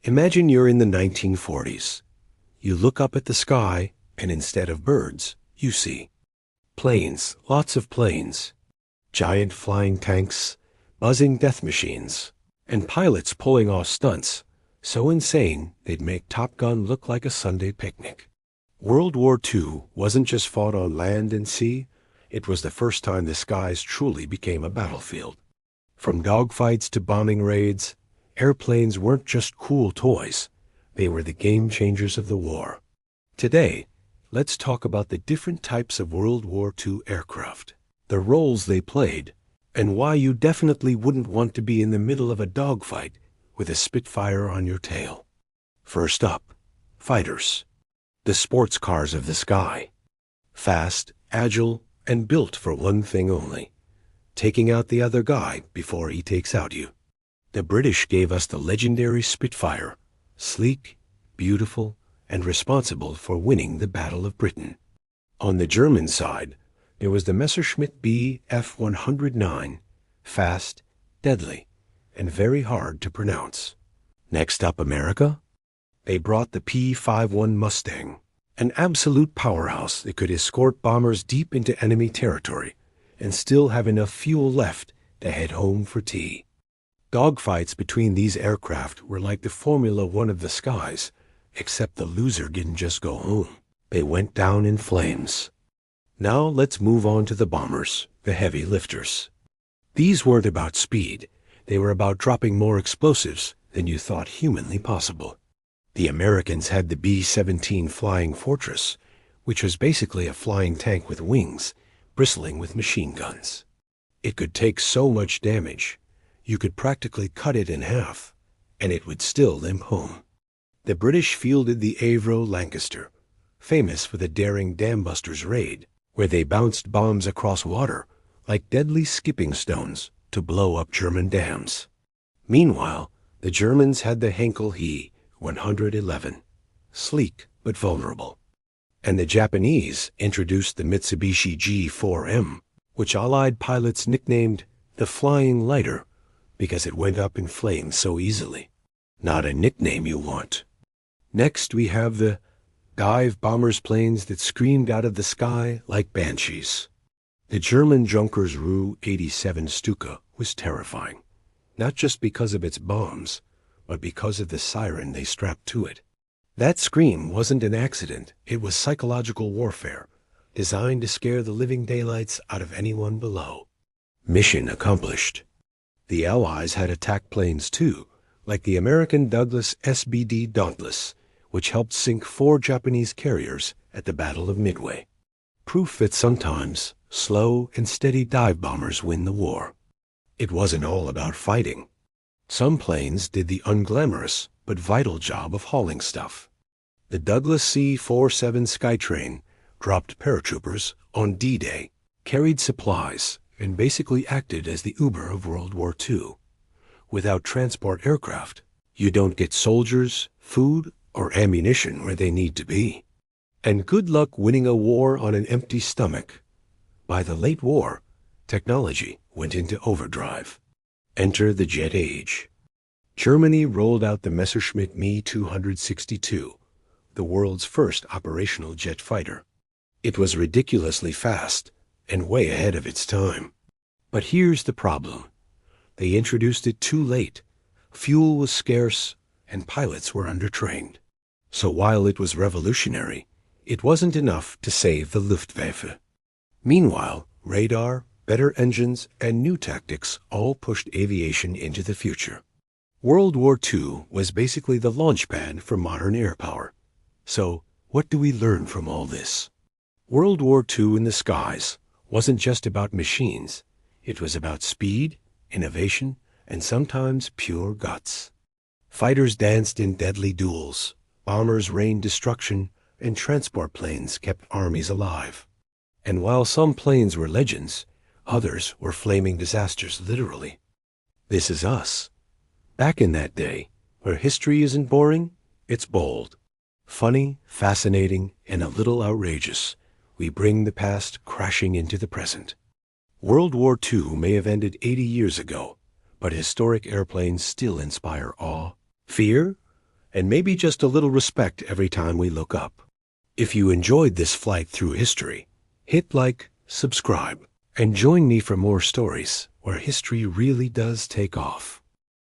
Imagine you're in the 1940s. You look up at the sky, and instead of birds, you see planes, lots of planes, giant flying tanks, buzzing death machines, and pilots pulling off stunts so insane they'd make Top Gun look like a Sunday picnic. World War II wasn't just fought on land and sea, it was the first time the skies truly became a battlefield. From dogfights to bombing raids, airplanes weren't just cool toys, they were the game changers of the war. Today, let's talk about the different types of World War II aircraft, the roles they played, and why you definitely wouldn't want to be in the middle of a dogfight with a Spitfire on your tail. First up, fighters, the sports cars of the sky. Fast, agile, and built for one thing only, taking out the other guy before he takes out you. The British gave us the legendary Spitfire, sleek, beautiful, and responsible for winning the Battle of Britain. On the German side, there was the Messerschmitt Bf 109, fast, deadly, and very hard to pronounce. Next up, America. They brought the P-51 Mustang, an absolute powerhouse that could escort bombers deep into enemy territory and still have enough fuel left to head home for tea. Dogfights between these aircraft were like the Formula One of the skies, except the loser didn't just go home. They went down in flames. Now let's move on to the bombers, the heavy lifters. These weren't about speed. They were about dropping more explosives than you thought humanly possible. The Americans had the B-17 Flying Fortress, which was basically a flying tank with wings, bristling with machine guns. It could take so much damage, you could practically cut it in half, and it would still limp home. The British fielded the Avro Lancaster, famous for the daring Dambusters raid, where they bounced bombs across water like deadly skipping stones to blow up German dams. Meanwhile, the Germans had the Henkel He 111, sleek but vulnerable. And the Japanese introduced the Mitsubishi G4M, which Allied pilots nicknamed the Flying Lighter because it went up in flames so easily. Not a nickname you want. Next, we have the dive bombers planes that screamed out of the sky like banshees. The German Junkers Ru 87 Stuka was terrifying, not just because of its bombs, but because of the siren they strapped to it. That scream wasn't an accident, it was psychological warfare, designed to scare the living daylights out of anyone below. Mission accomplished. The Allies had attack planes too, like the American Douglas SBD Dauntless, which helped sink 4 Japanese carriers at the Battle of Midway. Proof that sometimes slow and steady dive bombers win the war. It wasn't all about fighting. Some planes did the unglamorous but vital job of hauling stuff. The Douglas C-47 Skytrain dropped paratroopers on D-Day, carried supplies, and basically acted as the Uber of World War II. Without transport aircraft, you don't get soldiers, food, or ammunition where they need to be. And good luck winning a war on an empty stomach. By the late war, technology went into overdrive. Enter the jet age. Germany rolled out the Messerschmitt Me 262, the world's first operational jet fighter. It was ridiculously fast and way ahead of its time. But here's the problem. They introduced it too late. Fuel was scarce and pilots were undertrained. So while it was revolutionary, it wasn't enough to save the Luftwaffe. Meanwhile, radar, better engines, and new tactics all pushed aviation into the future. World War II was basically the launchpad for modern air power. So, what do we learn from all this? World War II in the skies wasn't just about machines. It was about speed, innovation, and sometimes pure guts. Fighters danced in deadly duels, bombers rained destruction, and transport planes kept armies alive. And while some planes were legends, others were flaming disasters literally. This is us. Back in that day, where history isn't boring, it's bold. Funny, fascinating, and a little outrageous, we bring the past crashing into the present. World War II may have ended 80 years ago, but historic airplanes still inspire awe, fear, and maybe just a little respect every time we look up. If you enjoyed this flight through history, hit like, subscribe, and join me for more stories where history really does take off.